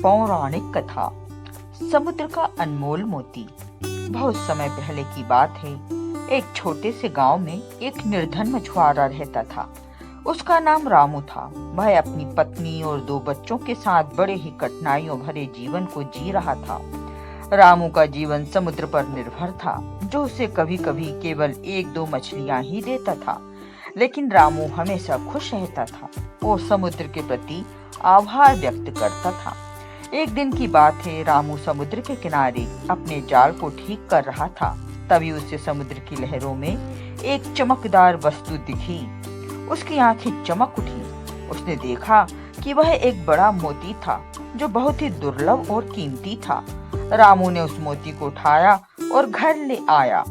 पौराणिक कथा समुद्र का अनमोल मोती। बहुत समय पहले की बात है। एक छोटे से गांव में एक निर्धन मछुआरा रहता था। उसका नाम रामू था। वह अपनी पत्नी और 2 बच्चों के साथ बड़े ही कठिनाइयों भरे जीवन को जी रहा था। रामू का जीवन समुद्र पर निर्भर था, जो उसे कभी कभी केवल 1-2 मछलियां ही देता था। लेकिन रामू हमेशा खुश रहता था और समुद्र के प्रति आभार व्यक्त करता था। एक दिन की बात है, रामू समुद्र के किनारे अपने जाल को ठीक कर रहा था। तभी उसे समुद्र की लहरों में एक चमकदार वस्तु दिखी। उसकी आंखें चमक उठी। उसने देखा कि वह एक बड़ा मोती था, जो बहुत ही दुर्लभ और कीमती था। रामू ने उस मोती को उठाया और घर ले आया।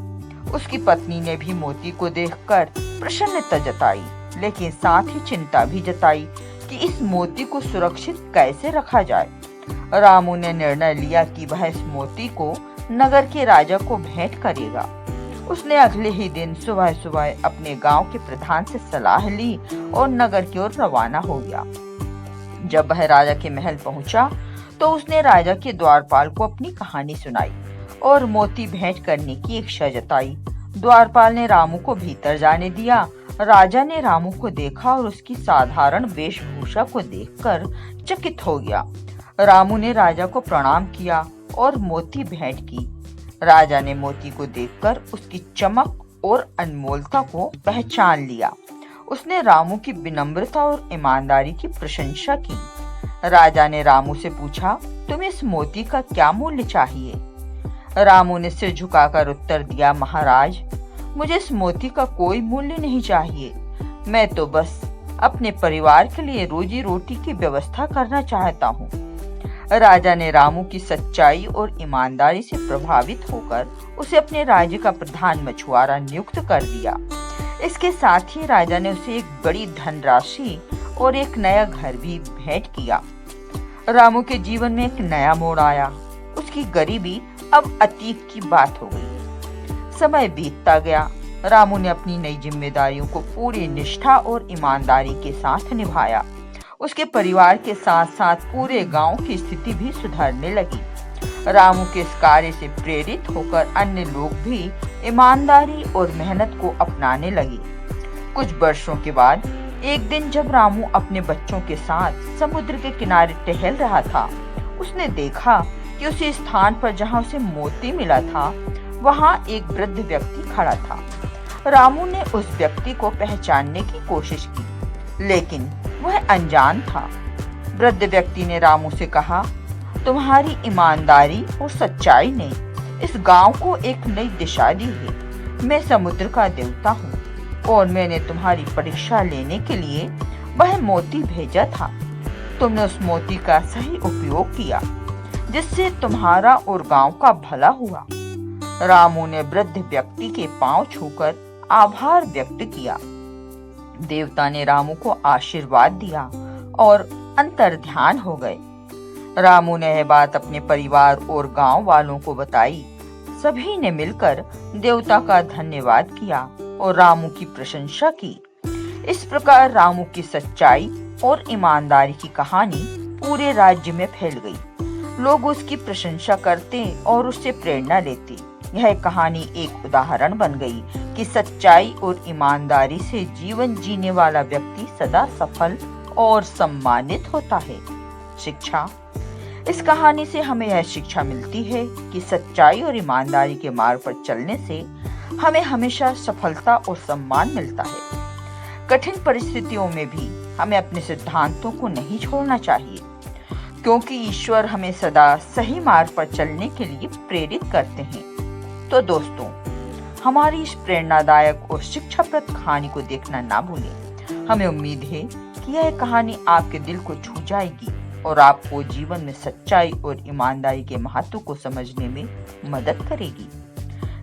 उसकी पत्नी ने भी मोती को देखकर प्रसन्नता जताई, लेकिन साथ ही चिंता भी जताई कि इस मोती को सुरक्षित कैसे रखा जाए। रामू ने निर्णय लिया कि वह इस मोती को नगर के राजा को भेंट करेगा। उसने अगले ही दिन सुबह सुबह अपने गांव के प्रधान से सलाह ली और नगर की ओर रवाना हो गया। जब वह राजा के महल पहुंचा, तो उसने राजा के द्वारपाल को अपनी कहानी सुनाई और मोती भेंट करने की इच्छा जताई। द्वारपाल ने रामू को भीतर जाने दिया। राजा ने रामू को देखा और उसकी साधारण वेशभूषा को देखकर चकित हो गया। रामू ने राजा को प्रणाम किया और मोती भेंट की। राजा ने मोती को देखकर उसकी चमक और अनमोलता को पहचान लिया। उसने रामू की विनम्रता और ईमानदारी की प्रशंसा की। राजा ने रामू से पूछा, तुम्हें इस मोती का क्या मूल्य चाहिए? रामू ने सिर झुकाकर उत्तर दिया, महाराज, मुझे इस मोती का कोई मूल्य नहीं चाहिए। मैं तो बस अपने परिवार के लिए रोजी रोटी की व्यवस्था करना चाहता हूँ। राजा ने रामू की सच्चाई और ईमानदारी से प्रभावित होकर उसे अपने राज्य का प्रधान मछुआरा नियुक्त कर दिया। इसके साथ ही राजा ने उसे एक बड़ी धनराशि और एक नया घर भी भेंट किया। रामू के जीवन में एक नया मोड़ आया। उसकी गरीबी अब अतीत की बात हो गई। समय बीतता गया। रामू ने अपनी नई जिम्मेदारियों को पूरी निष्ठा और ईमानदारी के साथ निभाया। उसके परिवार के साथ साथ पूरे गांव की स्थिति भी सुधरने लगी। रामू के इस कार्य से प्रेरित होकर अन्य लोग भी ईमानदारी और मेहनत को अपनाने लगे। कुछ वर्षों के बाद एक दिन जब रामू अपने बच्चों के साथ समुद्र के किनारे टहल रहा था, उसने देखा कि उसी स्थान पर जहां उसे मोती मिला था, वहां एक वृद्ध व्यक्ति खड़ा था। रामू ने उस व्यक्ति को पहचानने की कोशिश की, लेकिन वह अनजान था। वृद्ध व्यक्ति ने रामू से कहा, तुम्हारी ईमानदारी और सच्चाई ने इस गांव को एक नई दिशा दी है। मैं समुद्र का देवता हूँ और मैंने तुम्हारी परीक्षा लेने के लिए वह मोती भेजा था। तुमने उस मोती का सही उपयोग किया, जिससे तुम्हारा और गांव का भला हुआ। रामू ने वृद्ध व्यक्ति के पांव छूकर आभार व्यक्त किया। देवता ने रामू को आशीर्वाद दिया और अंतर्ध्यान हो गए। रामू ने यह बात अपने परिवार और गांव वालों को बताई। सभी ने मिलकर देवता का धन्यवाद किया और रामू की प्रशंसा की। इस प्रकार रामू की सच्चाई और ईमानदारी की कहानी पूरे राज्य में फैल गई। लोग उसकी प्रशंसा करते और उससे प्रेरणा लेते। यह कहानी एक उदाहरण बन गई कि सच्चाई और ईमानदारी से जीवन जीने वाला व्यक्ति सदा सफल और सम्मानित होता है। शिक्षा। इस कहानी से हमें यह शिक्षा मिलती है कि सच्चाई और ईमानदारी के मार्ग पर चलने से हमें हमेशा सफलता और सम्मान मिलता है। कठिन परिस्थितियों में भी हमें अपने सिद्धांतों को नहीं छोड़ना चाहिए, क्योंकि ईश्वर हमें सदा सही मार्ग पर चलने के लिए प्रेरित करते हैं। तो दोस्तों, हमारी इस प्रेरणादायक और शिक्षाप्रद कहानी को देखना ना भूलें। हमें उम्मीद है कि यह कहानी आपके दिल को छू जाएगी और आपको जीवन में सच्चाई और ईमानदारी के महत्व को समझने में मदद करेगी।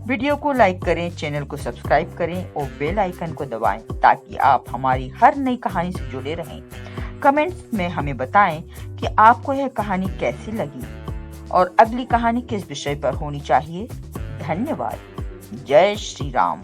वीडियो को लाइक करें, चैनल को सब्सक्राइब करें और बेल आइकन को दबाएं, ताकि आप हमारी हर नई कहानी से जुड़े रहें। कमेंट्स में हमें बताएं कि आपको यह कहानी कैसी लगी और अगली कहानी किस विषय पर होनी चाहिए। धन्यवाद। जय श्री राम।